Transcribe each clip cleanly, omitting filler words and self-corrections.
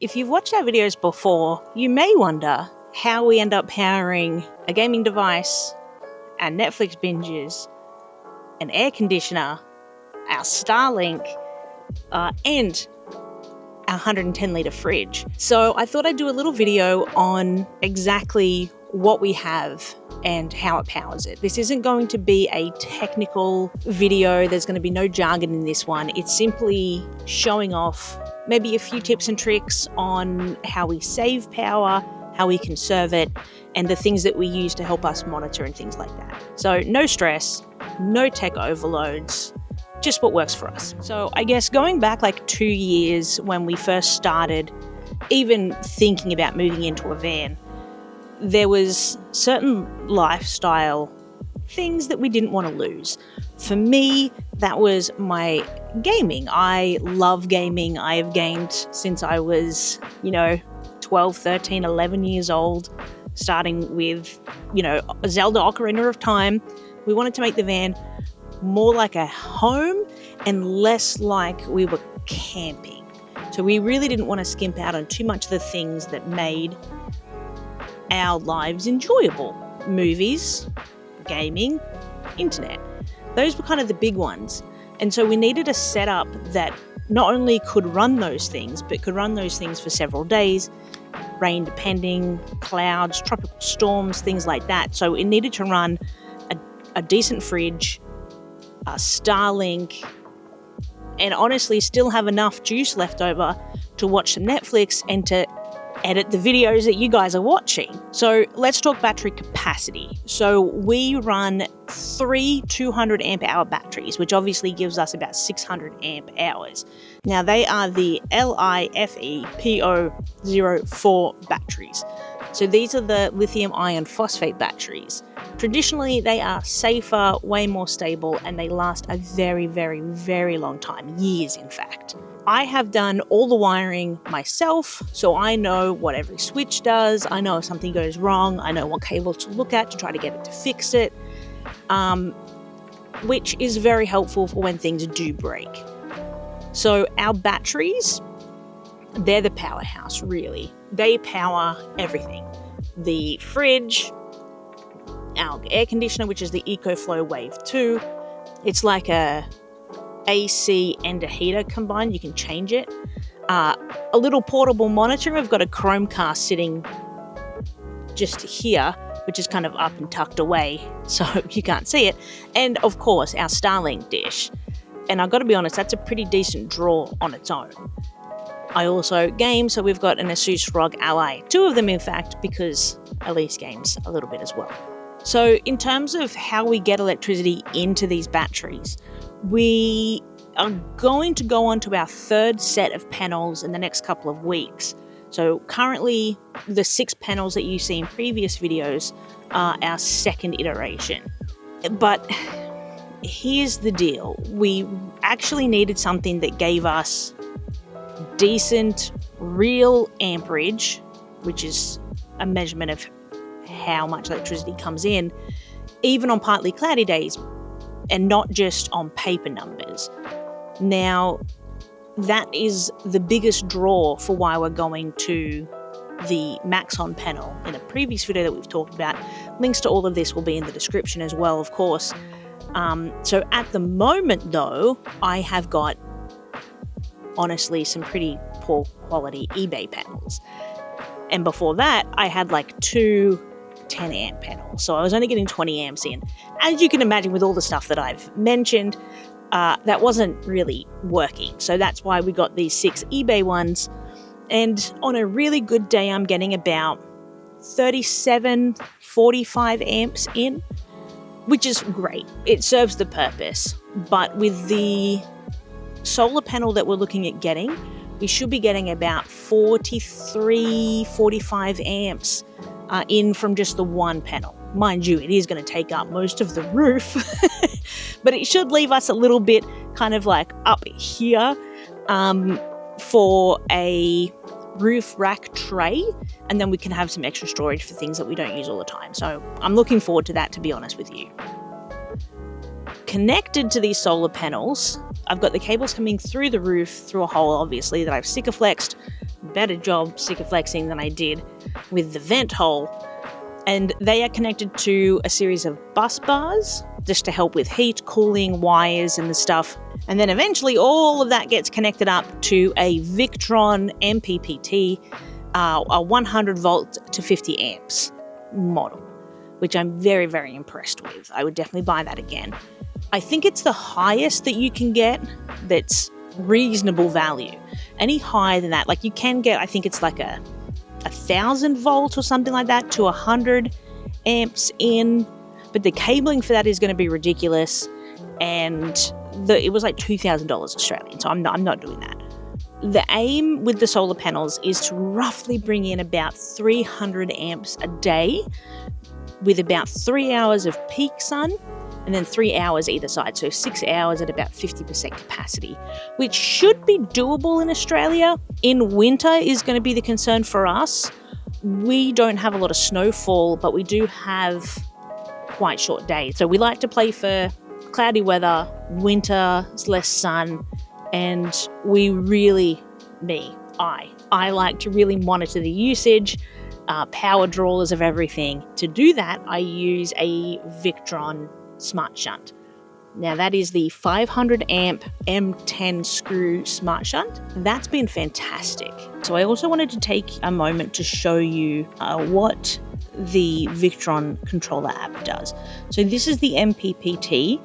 If you've watched our videos before, you may wonder how we end up powering a gaming device, our Netflix binges, an air conditioner, our Starlink, and our 110-litre fridge. So I thought I'd do a little video on exactly what we have and how it powers it. This isn't going to be a technical video. There's going to be no jargon in this one. It's simply showing off maybe a few tips and tricks on how we save power, how we conserve it, and the things that we use to help us monitor and things like that. So no stress, no tech overloads, just what works for us. So I guess going back like 2 years when we first started even thinking about moving into a van, there was certain lifestyle things that we didn't want to lose. For me, that was my gaming. I love gaming. I have gamed since I was, 12, 13, 11 years old, starting with, Zelda Ocarina of Time. We wanted to make the van more like a home and less like we were camping. So we really didn't want to skimp out on too much of the things that made our lives enjoyable. Movies, gaming, internet. Those were kind of the big ones. And so we needed a setup that not only could run those things, but could run those things for several days, rain depending, clouds, tropical storms, things like that. So it needed to run a decent fridge, a Starlink, and honestly still have enough juice left over to watch some Netflix and to edit the videos that you guys are watching. So let's talk battery capacity. So we run 3 200 amp hour batteries, which obviously gives us about 600 amp hours. Now they are the LiFePO04 batteries. So these are the lithium iron phosphate batteries. Traditionally, they are safer, way more stable, and they last a very, very, very long time, years in fact. I have done all the wiring myself, so I know what every switch does. I know if something goes wrong. I know what cable to look at to try to get it to fix it, which is very helpful for when things do break. So our batteries, they're the powerhouse, really. They power everything. The fridge, our air conditioner, which is the EcoFlow Wave 2. It's like a AC and a heater combined. You can change it. A little portable monitor. I've got a Chromecast sitting just here, which is kind of up and tucked away, so you can't see it. And of course, our Starlink dish. And I've got to be honest, that's a pretty decent draw on its own. I also game, so we've got an Asus ROG Ally. 2 of them, in fact, because Elise games a little bit as well. So in terms of how we get electricity into these batteries, we are going to go on to our 3rd set of panels in the next couple of weeks. So currently, the 6 panels that you see in previous videos are our 2nd iteration. But here's the deal. We actually needed something that gave us decent, real amperage, which is a measurement of how much electricity comes in, even on partly cloudy days, and not just on paper numbers. Now, that is the biggest draw for why we're going to the Maxon panel in a previous video that we've talked about. Links to all of this will be in the description as well, of course. So at the moment, though, I have got, honestly, some pretty poor quality eBay panels. And before that, I had like 2 10 amp panels. So I was only getting 20 amps in. As you can imagine, with all the stuff that I've mentioned, that wasn't really working. So that's why we got these 6 eBay ones. And on a really good day, I'm getting about 37, 45 amps in, which is great. It serves the purpose. But with the solar panel that we're looking at getting, we should be getting about 43, 45 amps in from just the one panel. Mind you, it is going to take up most of the roof, but it should leave us a little bit kind of like up here for a roof rack tray, and then we can have some extra storage for things that we don't use all the time. So I'm looking forward to that, to be honest with you. Connected to these solar panels, I've got the cables coming through the roof, through a hole obviously that I've Sikaflexed, better job Sikaflexing than I did with the vent hole. And they are connected to a series of bus bars just to help with heat, cooling, wires and the stuff. And then eventually all of that gets connected up to a Victron MPPT, a 100 volt to 50 amps model, which I'm very, very impressed with. I would definitely buy that again. I think it's the highest that you can get that's reasonable value. Any higher than that, like you can get, I think it's like a 1,000 volts or something like that to 100 amps in, but the cabling for that is going to be ridiculous, and it was like $2,000 Australian, so I'm not doing that. The aim with the solar panels is to roughly bring in about 300 amps a day with about 3 hours of peak sun and then 3 hours either side, so 6 hours at about 50% capacity, which should be doable in Australia. In winter is going to be the concern for us. We don't have a lot of snowfall, but we do have quite short days. So we like to play for cloudy weather, winter, less sun, and I like to really monitor the usage, power draws of everything. To do that, I use a Victron Smart Shunt. Now that is the 500 amp M10 screw Smart Shunt. That's been fantastic. So I also wanted to take a moment to show you what the Victron controller app does. So this is the MPPT.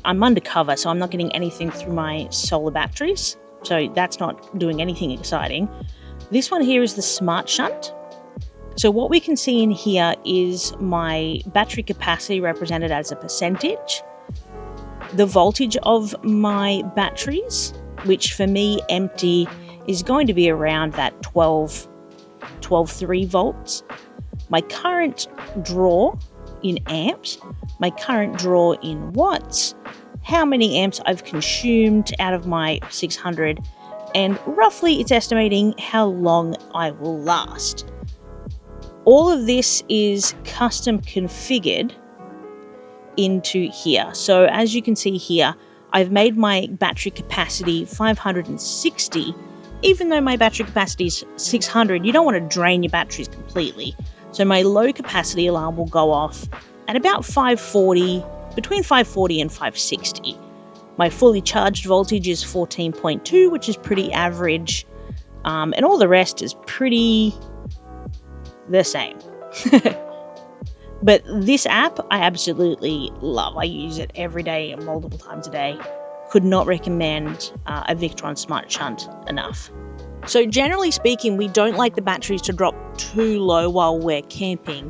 I'm undercover, so I'm not getting anything through my solar batteries. So that's not doing anything exciting. This one here is the Smart Shunt. So what we can see in here is my battery capacity represented as a percentage, the voltage of my batteries, which for me empty is going to be around that 12.3 volts, my current draw in amps, my current draw in watts, how many amps I've consumed out of my 600, and roughly it's estimating how long I will last. All of this is custom configured into here. So as you can see here, I've made my battery capacity 560. Even though my battery capacity is 600, you don't want to drain your batteries completely. So my low capacity alarm will go off at about 540, between 540 and 560. My fully charged voltage is 14.2, which is pretty average. And all the rest is pretty the same. But this app I absolutely love. I use it every day and multiple times a day. Could not recommend a Victron Smart Shunt enough. So generally speaking, we don't like the batteries to drop too low while we're camping.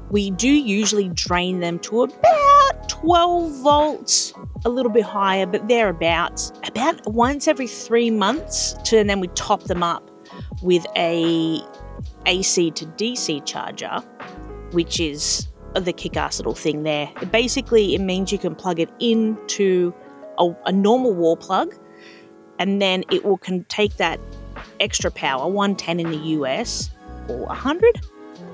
We do usually drain them to about 12 volts, a little bit higher, but thereabouts. About once every 3 months, and then we top them up with a AC to DC charger, which is the kick-ass little thing there. Basically, it means you can plug it into a normal wall plug, and then it will take that extra power, 110 in the US, or 100,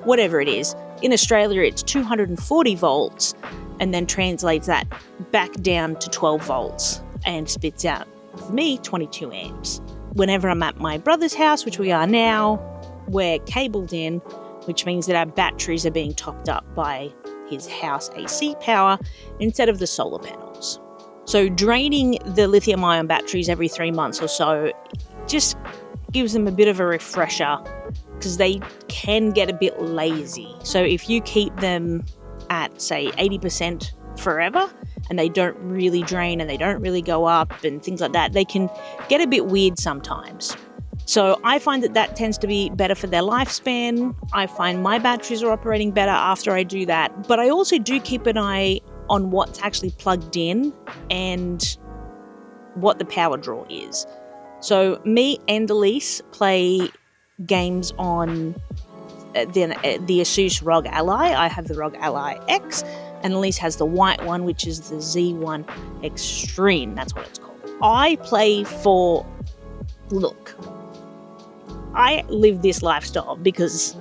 whatever it is. In Australia, it's 240 volts, and then translates that back down to 12 volts, and spits out, for me, 22 amps. Whenever I'm at my brother's house, which we are now, we're cabled in, which means that our batteries are being topped up by his house AC power instead of the solar panels. So draining the lithium-ion batteries every 3 months or so just gives them a bit of a refresher, because they can get a bit lazy. So if you keep them at, say, 80% forever, and they don't really drain and they don't really go up and things like that, they can get a bit weird sometimes. So I find that tends to be better for their lifespan. I find my batteries are operating better after I do that. But I also do keep an eye on what's actually plugged in and what the power draw is. So me and Elise play games on the Asus ROG Ally. I have the ROG Ally X, and Elise has the white one, which is the Z1 Extreme. That's what it's called. I play for... Look, I live this lifestyle because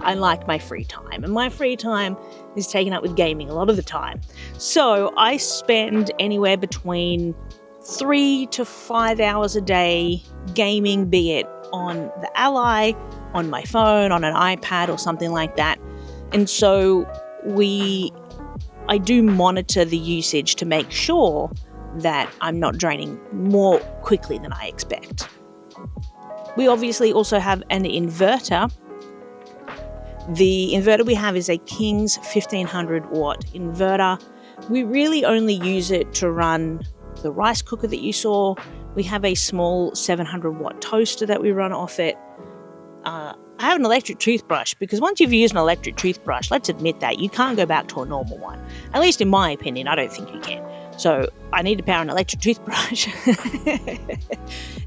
I like my free time, and my free time is taken up with gaming a lot of the time. So I spend anywhere between 3 to 5 hours a day gaming, be it on the Ally, on my phone, on an iPad or something like that. And so I do monitor the usage to make sure that I'm not draining more quickly than I expect. We obviously also have an inverter. The inverter we have is a King's 1500 watt inverter. We really only use it to run the rice cooker that you saw. We have a small 700 watt toaster that we run off it. I have an electric toothbrush because once you've used an electric toothbrush, let's admit that, you can't go back to a normal one. At least in my opinion, I don't think you can. So I need to power an electric toothbrush.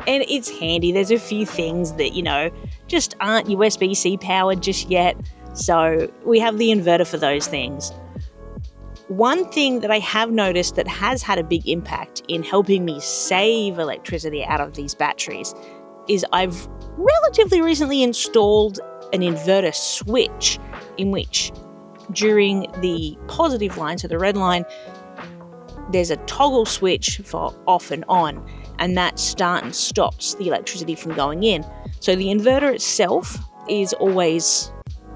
And it's handy. There's a few things that, just aren't USB-C powered just yet. So we have the inverter for those things. One thing that I have noticed that has had a big impact in helping me save electricity out of these batteries is I've relatively recently installed an inverter switch in which during the positive line, so the red line, there's a toggle switch for off and on, and that start and stops the electricity from going in. So the inverter itself is always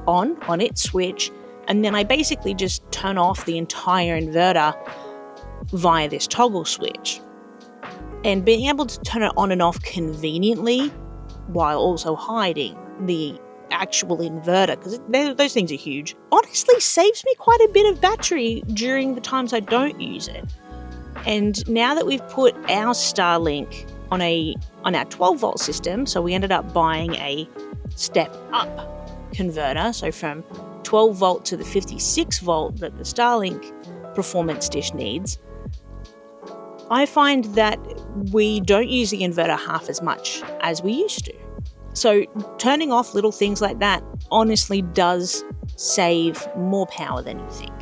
on its switch, and then I basically just turn off the entire inverter via this toggle switch. And being able to turn it on and off conveniently while also hiding the actual inverter, because those things are huge, honestly saves me quite a bit of battery during the times I don't use it. And now that we've put our Starlink on our 12 volt system, so we ended up buying a step up converter, so from 12 volt to the 56 volt that the Starlink performance dish needs, I find that we don't use the inverter half as much as we used to. So turning off little things like that honestly does save more power than you think.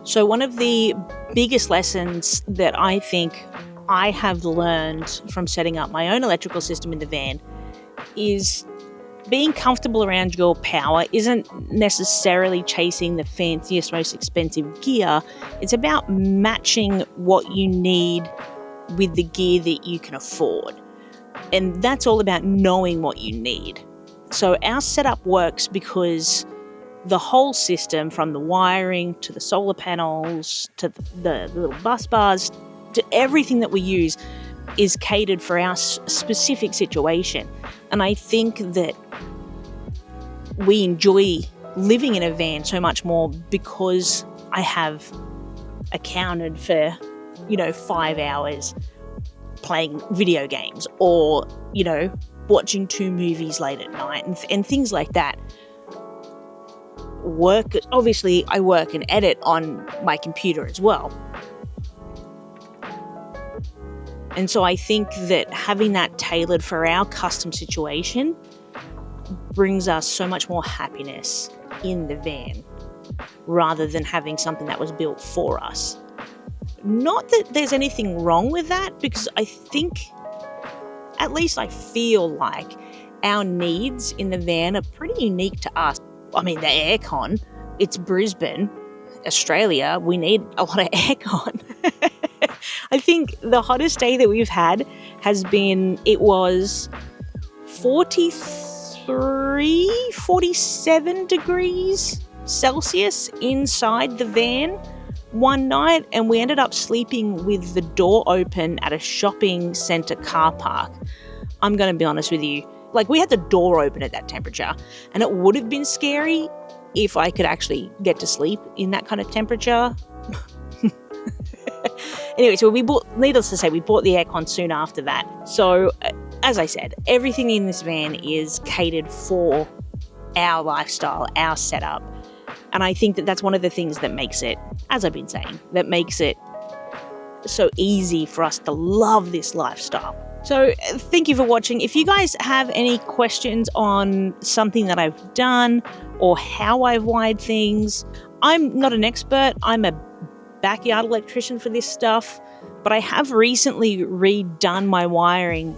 So one of the biggest lessons that I think I have learned from setting up my own electrical system in the van is being comfortable around your power isn't necessarily chasing the fanciest, most expensive gear. It's about matching what you need with the gear that you can afford. And that's all about knowing what you need. So our setup works because the whole system, from the wiring to the solar panels to the little bus bars to everything that we use, is catered for our specific situation. And I think that we enjoy living in a van so much more because I have accounted for, 5 hours playing video games or, watching 2 movies late at night and things like that. Obviously, I work and edit on my computer as well. And so I think that having that tailored for our custom situation brings us so much more happiness in the van rather than having something that was built for us. Not that there's anything wrong with that, because I think, at least I feel like, our needs in the van are pretty unique to us. I mean, the aircon, it's Brisbane, Australia, we need a lot of aircon. I think the hottest day that we've had it was 47 degrees Celsius inside the van one night, and we ended up sleeping with the door open at a shopping centre car park. I'm going to be honest with you, we had the door open at that temperature, and it would have been scary if I could actually get to sleep in that kind of temperature. Anyway, so needless to say, we bought the aircon soon after that. So, as I said, everything in this van is catered for our lifestyle, our setup. And I think that that's one of the things that makes it, as I've been saying, that makes it so easy for us to love this lifestyle. So thank you for watching. If you guys have any questions on something that I've done or how I've wired things, I'm not an expert. I'm a backyard electrician for this stuff, but I have recently redone my wiring,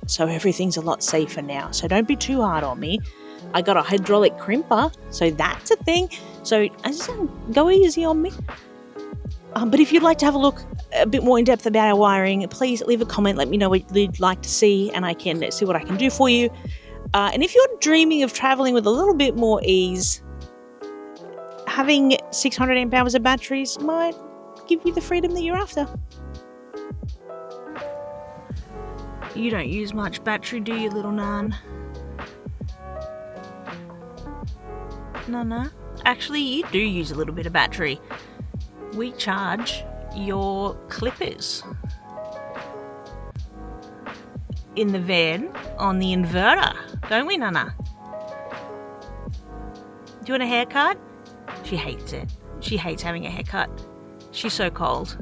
so everything's a lot safer now. So don't be too hard on me. I got a hydraulic crimper, so that's a thing. So I just go easy on me. But if you'd like to have a look a bit more in depth about our wiring, please leave a comment. Let me know what you'd like to see, and I can see what I can do for you. And if you're dreaming of traveling with a little bit more ease, having 600 amp hours of batteries might give you the freedom that you're after. You don't use much battery, do you, little Nan? No. Actually, you do use a little bit of battery. We charge your clippers in the van on the inverter, don't we, Nana? Do you want a haircut? She hates it. She hates having a haircut. She's so cold.